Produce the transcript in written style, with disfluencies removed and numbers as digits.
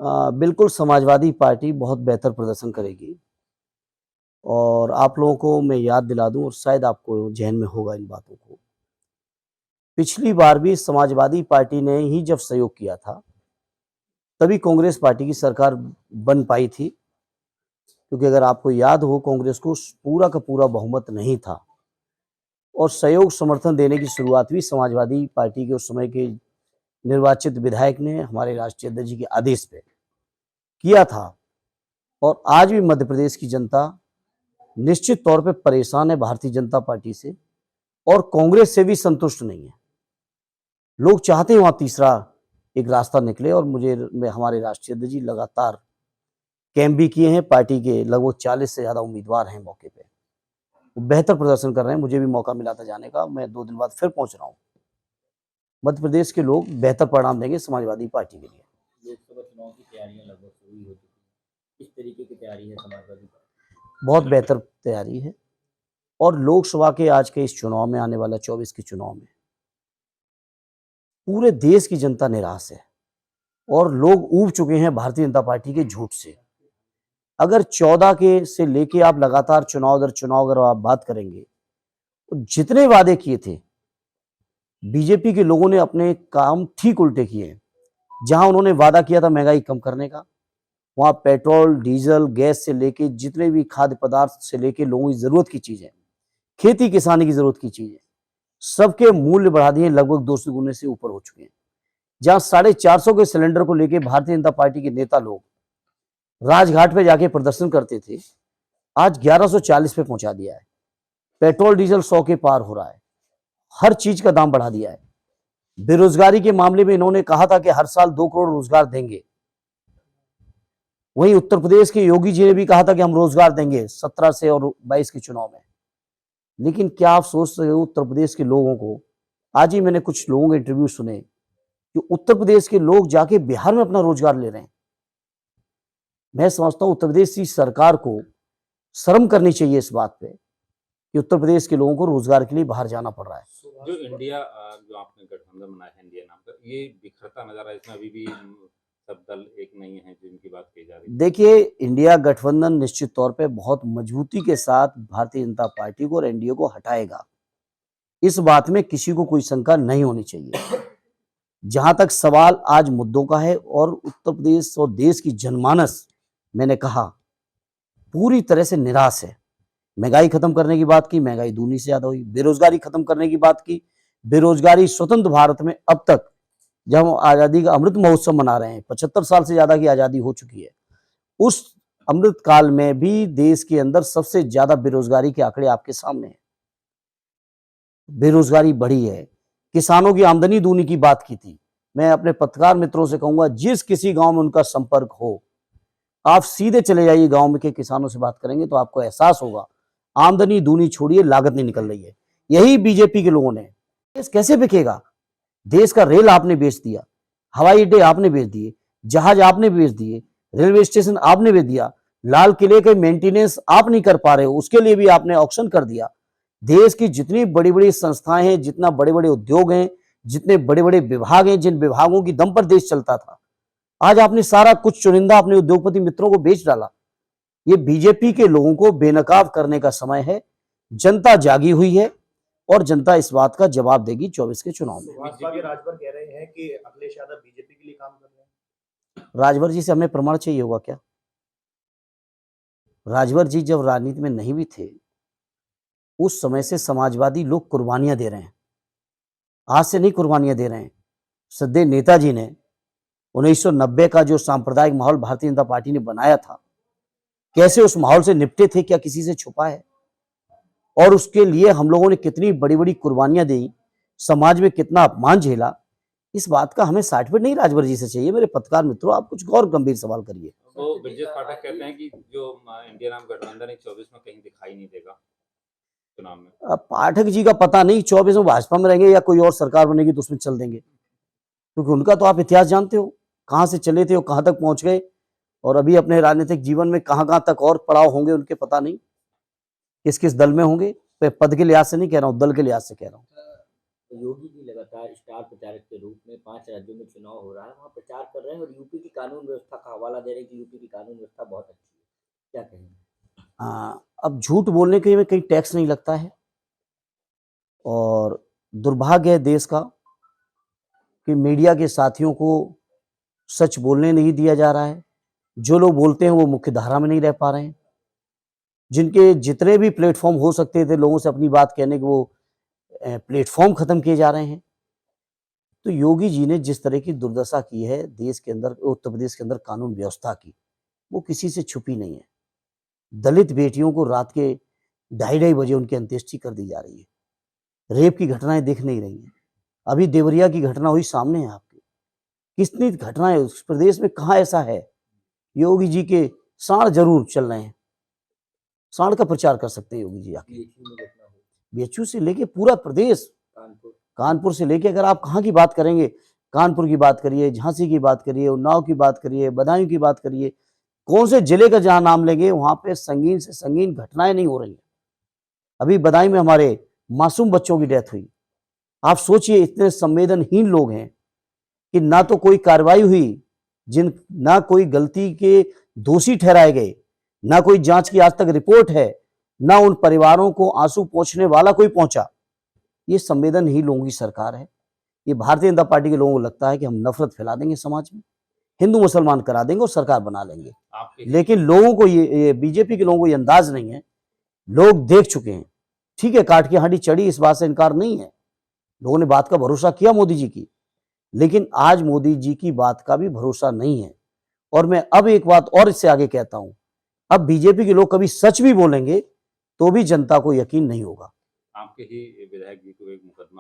बिल्कुल समाजवादी पार्टी बहुत बेहतर प्रदर्शन करेगी और आप लोगों को मैं याद दिला दूं और शायद आपको ज़हन में होगा इन बातों को। पिछली बार भी समाजवादी पार्टी ने ही जब सहयोग किया था, तभी कांग्रेस पार्टी की सरकार बन पाई थी, क्योंकि अगर आपको याद हो कांग्रेस को पूरा का पूरा बहुमत नहीं था और सहयोग समर्थन देने की शुरुआत भी समाजवादी पार्टी के उस समय के निर्वाचित विधायक ने हमारे राष्ट्रीय अध्यक्ष जी के आदेश पे किया था। और आज भी मध्य प्रदेश की जनता निश्चित तौर पे परेशान है भारतीय जनता पार्टी से और कांग्रेस से भी संतुष्ट नहीं है। लोग चाहते हैं वहां तीसरा एक रास्ता निकले और हमारे राष्ट्रीय अध्यक्ष जी लगातार कैंप भी किए हैं। पार्टी के लगभग 40 से ज्यादा उम्मीदवार हैं मौके पे, वो बेहतर प्रदर्शन कर रहे हैं। मुझे भी मौका मिला था जाने का, मैं 2 दिन बाद फिर पहुंच रहा हूँ। मध्य प्रदेश के लोग बेहतर परिणाम देंगे समाजवादी पार्टी के लिए। लोकसभा चुनाव की तैयारियां लगभग शुरू हो चुकी हैं। किस तरीके की तैयारी है समाजवादी पार्टी? बहुत बेहतर तैयारी है और लोकसभा के आज के इस चुनाव में, आने वाला 24 के चुनाव में, पूरे देश की जनता निराश है और लोग ऊब चुके हैं भारतीय जनता पार्टी के झूठ से। अगर 14 के से लेके आप लगातार चुनाव दर चुनाव अगर आप बात करेंगे, तो जितने वादे किए थे बीजेपी के लोगों ने अपने काम ठीक उल्टे किए। जहां उन्होंने वादा किया था महंगाई कम करने का, वहां पेट्रोल, डीजल, गैस से लेके जितने भी खाद्य पदार्थ से लेके लोगों की जरूरत की चीजें, खेती किसानी की जरूरत की चीजें, सबके मूल्य बढ़ा दिए, लगभग 200 गुने से ऊपर हो चुके हैं। जहां 450 के सिलेंडर को लेके भारतीय जनता पार्टी के नेता लोग राजघाट पे जाके प्रदर्शन करते थे, आज 1140 पे पहुंचा दिया है। पेट्रोल डीजल 100 के पार हो रहा है। हर चीज का दाम बढ़ा दिया है। बेरोजगारी के मामले में इन्होंने कहा था कि हर साल 2 करोड़ रोजगार देंगे। वहीं उत्तर प्रदेश के योगी जी ने भी कहा था कि हम रोजगार देंगे 17 से और 22 के चुनाव में। लेकिन क्या आप सोच रहे हो उत्तर प्रदेश के लोगों को? आज ही मैंने कुछ लोगों के इंटरव्यू सुने कि उत्तर प्रदेश के लोग जाके बिहार में अपना रोजगार ले रहे हैं। मैं समझता हूं उत्तर प्रदेश की सरकार को शर्म करनी चाहिए इस बात पे कि उत्तर प्रदेश के लोगों को रोजगार के लिए बाहर जाना पड़ रहा है। जो आपने गठबंधन बनाया है इंडिया नाम का, ये बिखरता नजर आ रहा है। इसमें अभी भी सब दल एक नहीं है जिनकी बात की जा रही है। देखिए, इंडिया गठबंधन निश्चित तौर पे बहुत मजबूती के साथ भारतीय जनता पार्टी को और एनडीए को हटाएगा। इस बात में किसी को कोई शंका नहीं होनी चाहिए। जहां तक सवाल आज मुद्दों का है और उत्तर प्रदेश और देश की जनमानस, मैंने कहा, पूरी तरह से निराश है। महंगाई खत्म करने की बात की, महंगाई दूनी से ज्यादा हुई। बेरोजगारी खत्म करने की बात की, बेरोजगारी स्वतंत्र भारत में अब तक, जब हम आजादी का अमृत महोत्सव मना रहे हैं, 75 साल से ज्यादा की आजादी हो चुकी है, उस अमृत काल में भी देश के अंदर सबसे ज्यादा बेरोजगारी के आंकड़े आपके सामने हैं। बेरोजगारी बढ़ी है। किसानों की आमदनी दूनी की बात की थी। मैं अपने पत्रकार मित्रों से कहूंगा, जिस किसी गांव में उनका संपर्क हो, आप सीधे चले जाइए गांव में के किसानों से बात करेंगे तो आपको एहसास होगा, आमदनी दूनी छोड़िए, लागत नहीं निकल रही है। यही बीजेपी के लोगों ने, देश कैसे बिकेगा? देश का रेल आपने बेच दिया, हवाई अड्डे आपने बेच दिए, जहाज आपने बेच दिए, रेलवे स्टेशन आपने बेच दिया, लाल किले के मेंटेनेंस आप नहीं कर पा रहे हो, उसके लिए भी आपने ऑक्शन कर दिया। देश की जितनी बड़ी बड़ी संस्थाएं हैं, जितना बड़े बड़े उद्योग हैं, जितने बड़े बड़े विभाग हैं, जिन विभागों की दम पर देश चलता था, आज आपने सारा कुछ चुनिंदा अपने उद्योगपति मित्रों को बेच डाला। ये बीजेपी के लोगों को बेनकाब करने का समय है। जनता जागी हुई है और जनता इस बात का जवाब देगी 24 के चुनाव में। भाजपा के राजभर कह रहे हैं कि अखिलेश यादव बीजेपी के लिए काम कर रहे हैं। राजभर जी से हमें प्रमाण चाहिए होगा क्या? राजभर जी जब राजनीति में नहीं भी थे, उस समय से समाजवादी लोग कुर्बानियां दे रहे हैं। आज से नहीं कुर्बानियां दे रहे हैं। सदैव नेताजी ने 1990 का जो सांप्रदायिक माहौल भारतीय जनता पार्टी ने बनाया था, कैसे उस माहौल से निपटे थे, क्या किसी से छुपा है? और उसके लिए हम लोगों ने कितनी बड़ी बड़ी कुर्बानियां दी, समाज में कितना अपमान झेला, इस बात का हमें सर्टिफिकेट नहीं राजभर जी से चाहिए। मेरे पत्रकार मित्रों, आप कुछ और गंभीर सवाल करिए। तो ब्रजेश पाठक कहते हैं कि जो इंडिया नाम गठबंधन है 24 में कहीं दिखाई नहीं देगा चुनाव में। अब पाठक जी का पता नहीं 24 में भाजपा में रहेंगे या कोई और सरकार बनेगी तो उसमें चल देंगे, क्योंकि उनका तो आप इतिहास जानते हो, कहां से चले थे और कहां तक पहुंच गए, और अभी अपने राजनीतिक जीवन में कहां कहां तक और पड़ाव होंगे उनके पता नहीं, किस किस दल में होंगे। पद के लिहाज से नहीं कह रहा हूं, दल के लिहाज से कह रहा हूं। योगी जी लगातार स्टार प्रचारक के रूप में 5 राज्यों में चुनाव हो रहा है, वहाँ प्रचार कर रहे हैं और यूपी की कानून व्यवस्था का हवाला दे रहे हैं कि यूपी की कानून व्यवस्था बहुत अच्छी है। क्या कहेंगे? अब झूठ बोलने के में कहीं टैक्स नहीं लगता है और दुर्भाग्य है देश का कि मीडिया के साथियों को सच बोलने नहीं दिया जा रहा है। जो लोग बोलते हैं वो मुख्य धारा में नहीं रह पा रहे हैं। जिनके जितने भी प्लेटफॉर्म हो सकते थे लोगों से अपनी बात कहने के, वो प्लेटफॉर्म खत्म किए जा रहे हैं। तो योगी जी ने जिस तरह की दुर्दशा की है देश के अंदर, उत्तर प्रदेश के अंदर कानून व्यवस्था की, वो किसी से छुपी नहीं है। दलित बेटियों को रात के 2:30 बजे उनकी अंत्येष्टि कर दी जा रही है। रेप की घटनाएं दिख नहीं रही हैं। अभी देवरिया की घटना हुई, सामने है आपके। कितनी घटनाएं उस प्रदेश में, कहाँ ऐसा है? योगी जी के साड़ जरूर चल रहे हैं, साड़ का प्रचार कर सकते हैं योगी जी आके। बीएचयू में घटना हुई, बीएचयू से लेके पूरा प्रदेश, कानपुर, कानपुर से लेके, अगर आप कहाँ की बात करेंगे, कानपुर की बात करिए, झांसी की बात करिए, उन्नाव की बात करिए, बदायूं की बात करिए, कौन से जिले का जहां नाम लेंगे वहां पे संगीन से संगीन घटनाएं नहीं हो रही हैं। अभी बदायूं में हमारे मासूम बच्चों की डेथ हुई। आप सोचिए, इतने संवेदनहीन लोग हैं कि ना तो कोई कार्रवाई हुई, ना कोई गलती के दोषी ठहराए गए, ना कोई जांच की आज तक रिपोर्ट है, ना उन परिवारों को आंसू पोंछने वाला कोई पहुंचा। ये संवेदनहीन लोगों की सरकार है। ये भारतीय जनता पार्टी के लोगों को लगता है कि हम नफरत फैला देंगे समाज में, हिंदू मुसलमान करा देंगे और सरकार बना लेंगे। आपके लेकिन लोगों को ये बीजेपी के लोगों को ये अंदाज नहीं है। लोग देख चुके हैं। ठीक है, काट की हांडी चढ़ी, इस बात से इनकार नहीं है। लोगों ने बात का भरोसा किया मोदी जी की, लेकिन आज मोदी जी की बात का भी भरोसा नहीं है। और मैं अब एक बात और इससे आगे कहता हूं, अब बीजेपी के लोग कभी सच भी बोलेंगे तो भी जनता को यकीन नहीं होगा। आपके ही विधायक जी को एक मुकदमा